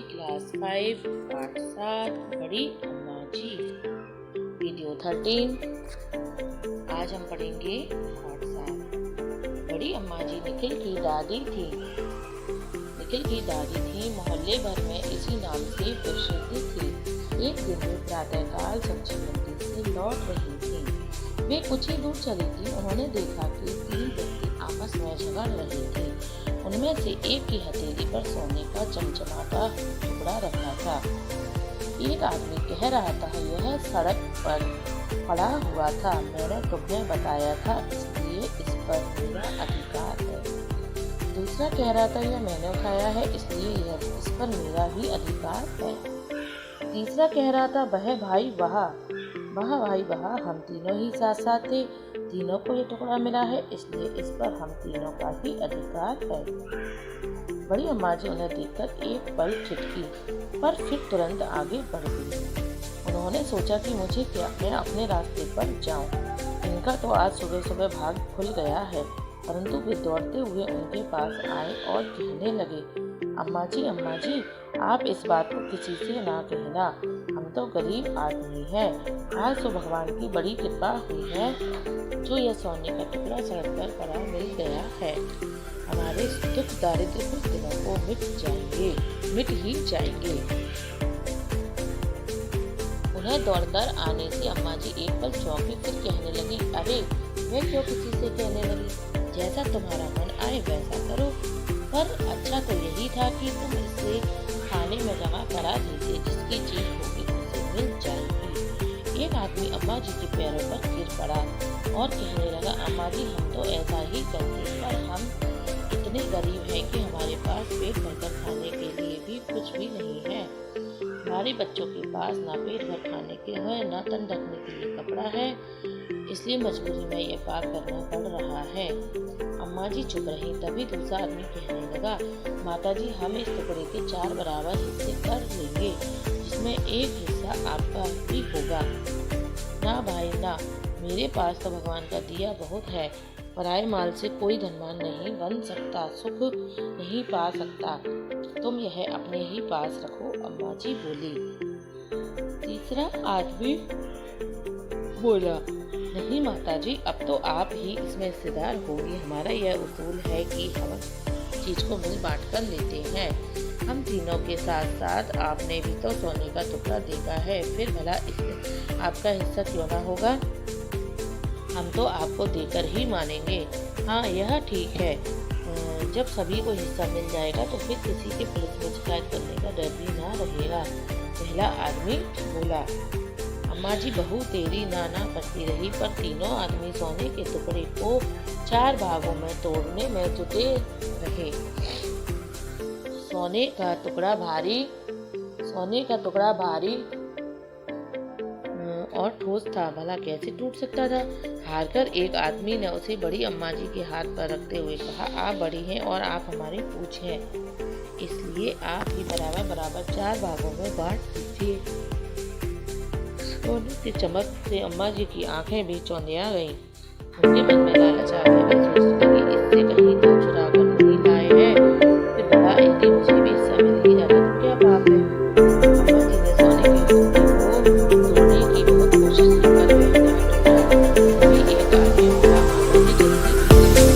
Class 5 पाठ 7 बड़ी अम्मा जी। वीडियो 13। आज हम पढ़ेंगे पाठ 7। बड़ी अम्मा जी निखिल की दादी थी। मोहल्ले भर में इसी नाम से प्रसिद्ध थी। एक दिन वे प्रातःकाल सब्जी मंडी से लौट रही थी। वे कुछ ही दूर चली थी। उन्होंने देखा कि 3 व्यक्ति आपस में झगड़ रहे थे। उनमें से एक की हथेली पर सोने का चमचमाता टुकड़ा रखा था। एक आदमी कह रहा था, यह सड़क पर पड़ा हुआ था, मैंने तुम्हें बताया था, इसलिए इस पर मेरा अधिकार है। दूसरा कह रहा था, यह मैंने उठाया है, इसलिए इस पर मेरा भी अधिकार है। तीसरा कह रहा था, वाह भाई वाह, हम तीनों ही साथ साथ थे, तीनों को ये टुकड़ा मिला है, इसलिए इस पर हम तीनों का ही अधिकार है। बड़ी अम्मा जी उन्हें देखकर एक पल ठिठकी, पर फिर तुरंत आगे बढ़ गई। उन्होंने सोचा कि मैं अपने रास्ते पर जाऊं। इनका तो आज सुबह सुबह भाग खुल गया है। परंतु वे दौड़ते हुए उनके पास आए और कहने लगे, अम्मा जी, आप इस बात को किसी से ना कहना, हम तो गरीब आदमी हैं। आज तो भगवान की बड़ी कृपा हुई है, जो यह सोने का टुकड़ा सड़क पर पड़ा मिल गया है। हमारे दुख दारिद्र कुछ दिनों को मिट ही जाएंगे। उन्हें दौड़कर आने से अम्मा जी एक पल चौंकी, फिर कहने लगी, अरे मैं क्यों किसी से कहने लगी, जैसा तुम्हारा मन आए वैसा करो। पर अच्छा तो यही था कि तुम इसे खाने में जमा करा दीजिए, जिसकी चीज होगी उसे मिल जाएगी। एक आदमी अम्मा जी के पैरों पर गिर पड़ा और कहने लगा, अम्मा जी हम तो ऐसा ही करते, पर हम इतने गरीब हैं कि हमारे पास पेट भरकर खाने के लिए भी कुछ भी नहीं है। हमारे बच्चों के पास ना पेट भर खाने के है, ना तन ढकने के लिए कपड़ा है, इसलिए मजबूरी में ये पाप करना पड़ रहा है। अम्मा जी चुप रही। तभी दूसरा आदमी कहने लगा, माता जी हम इस टुकड़े के 4 बराबर हिस्से कर लेंगे, जिसमें एक हिस्सा आपका भी होगा। ना भाई ना, मेरे पास तो भगवान का दिया बहुत है, पराये माल से कोई धनवान नहीं बन सकता, सुख नहीं पा सकता, तुम यह अपने ही पास रखो, अम्मा जी बोली। तीसरा आदमी बोला, नहीं माता जी, अब तो आप ही इसमें हिस्सेदार होगी, हमारा यह उसूल है कि हम चीज को मिल बांट कर लेते हैं। हम तीनों के साथ साथ आपने भी तो सोने का टुकड़ा देखा है, फिर भला इसमें आपका हिस्सा क्यों ना होगा, हम तो आपको देकर ही मानेंगे। हाँ यह ठीक है, जब सभी को हिस्सा मिल जाएगा तो फिर किसी के पुलिस में शिकायत करने का डर भी ना रहेगा। पहला आदमी बोला। अम्मा जी बहू तेरी नाना करती रही, पर तीनों आदमी सोने के टुकड़े को 4 भागों में तोड़ने में जुटे रहे। सोने का टुकड़ा भारी और ठोस था, भला कैसे टूट सकता था। हारकर एक आदमी ने उसे बड़ी अम्मा जी के हाथ पर रखते हुए कहा, आप बड़ी हैं और आप हमारी पूछ हैं, इसलिए आप ही बराबर बराबर 4 भागों में बांट दीजिए। सोने की चमक से अम्मा जी की आंखें भी चौंधिया गईं। उनके मन में लालच आ गया। वे सोचने लगी, इससे कहीं तो चुरा कर नहीं लाए हैं, फिर भला यदि मुझे भी हिस्सा मिल ही जाता तो क्या पाप है। अम्मा जी ने सोने के टुकड़े को तोड़ने की बहुत कोशिश की, पर वह नहीं टूटा। तभी एक आदमी बोला, माता जी जल्दी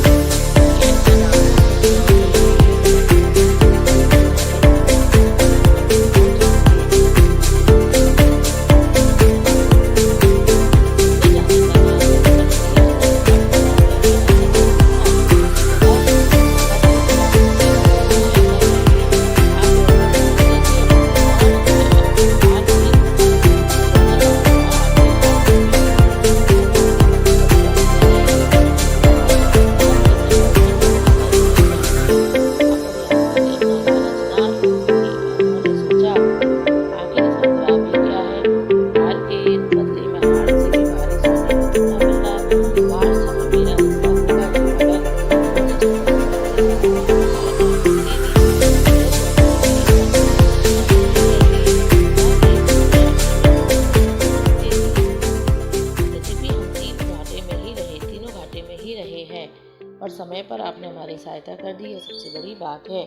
और समय पर आपने हमारी सहायता कर दी, यह सबसे बड़ी बात है।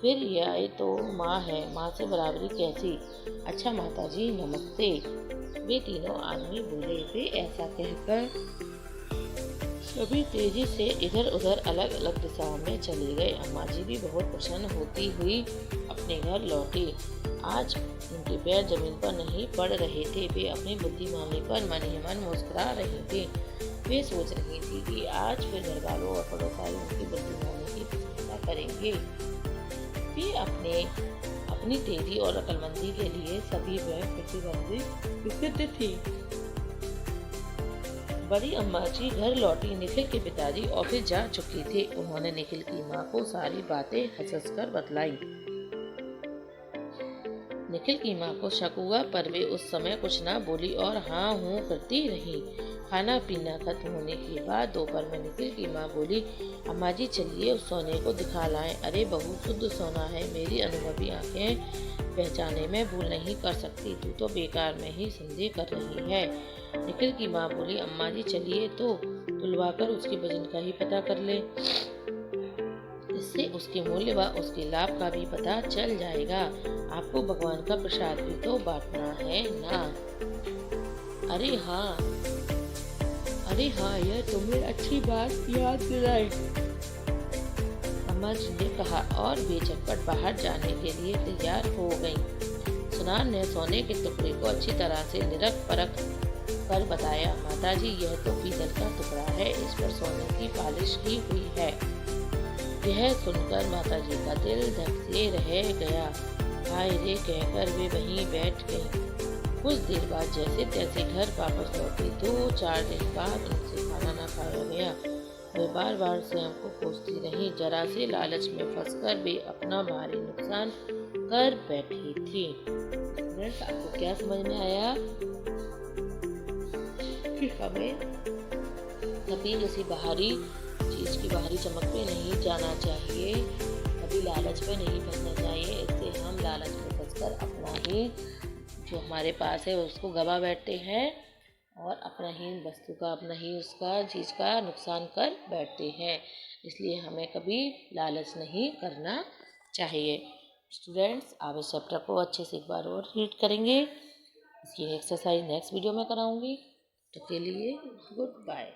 फिर यह तो माँ है, माँ से बराबरी कैसी? अच्छा माता जी नमस्ते। वे तीनों आदमी बोले। वे ऐसा कहकर सभी तेजी से इधर उधर अलग अलग दिशाओं में चले गए। अम्मा जी भी बहुत प्रसन्न होती हुई अपने घर लौटी। आज उनके पैर जमीन पर नहीं पड़ रहे थे। वे अपनी बुद्धिमानी पर मन ही मन मुस्कुरा रही थी। वे सोच रही थी कि आज फिर घर वालों और पड़ोसी उनकी बुद्धिमानी की प्रशंसा करेंगे। वे अपनी तेजी और अक्लमंदी के लिए सभी में प्रतिबंधित प्रसिद्ध थी। बड़ी अम्मा जी घर लौटी। निखिल के पिताजी ऑफिस जा चुके थे। उन्होंने निखिल की माँ को सारी बातें हंस कर बतलाई। निखिल की माँ को शक हुआ, पर वे उस समय कुछ ना बोली और हाँ हूँ करती रही। खाना पीना खत्म होने के बाद दोपहर में निखिल की माँ बोली, अम्मा जी चलिए उस सोने को दिखा लाएं। अरे बहू शुद्ध सोना है, मेरी अनुभवी आंखें पहचाने में भूल नहीं कर सकती। तू तो बेकार में ही संदेह कर रही है। निखिल की माँ बोली, अम्मा जी चलिए तो तुलवाकर उसके वजन का ही पता कर ले। इससे उसके मूल्य व उसके लाभ का भी पता चल जाएगा। आपको भगवान का प्रसाद भी तो बांटना है ना। अरे हाँ, यह तुमने अच्छी बात याद दिलाई, अम्मा जी ने कहा और वे झटपट बाहर जाने के लिए तैयार हो गईं। सुनार ने सोने के टुकड़े को अच्छी तरह से निरख परख कर बताया, माताजी यह तो पीतल का टुकड़ा है, इस पर सोने की पॉलिश की हुई है। यह सुनकर माताजी का दिल धक से रह गया। हाय रे कहकर वे वहीं बैठ गईं। कुछ देर बाद जैसे तैसे घर वापस लौटी। 2-4 दिन बाद उनसे खाना न खाया गया। वे बार बार स्वयं को कोसती रही। जरा से लालच में फंसकर वे अपना भारी नुकसान कर बैठी थी। फ्रेंड्स, आपको क्या समझ में आया कि हमें कभी किसी बाहरी चीज की बाहरी चमक पे नहीं जाना चाहिए, कभी लालच में नहीं फंसना चाहिए। इससे हम लालच में फंसकर अपना ही जो हमारे पास है उसको गवा बैठते हैं और अपना ही वस्तु का, अपना ही उसका चीज़ का नुकसान कर बैठते हैं। इसलिए हमें कभी लालच नहीं करना चाहिए। स्टूडेंट्स, आप इस चैप्टर को अच्छे से एक बार और रीड करेंगे। इसकी एक्सरसाइज नेक्स्ट वीडियो में कराऊंगी। तो के लिए गुड बाय।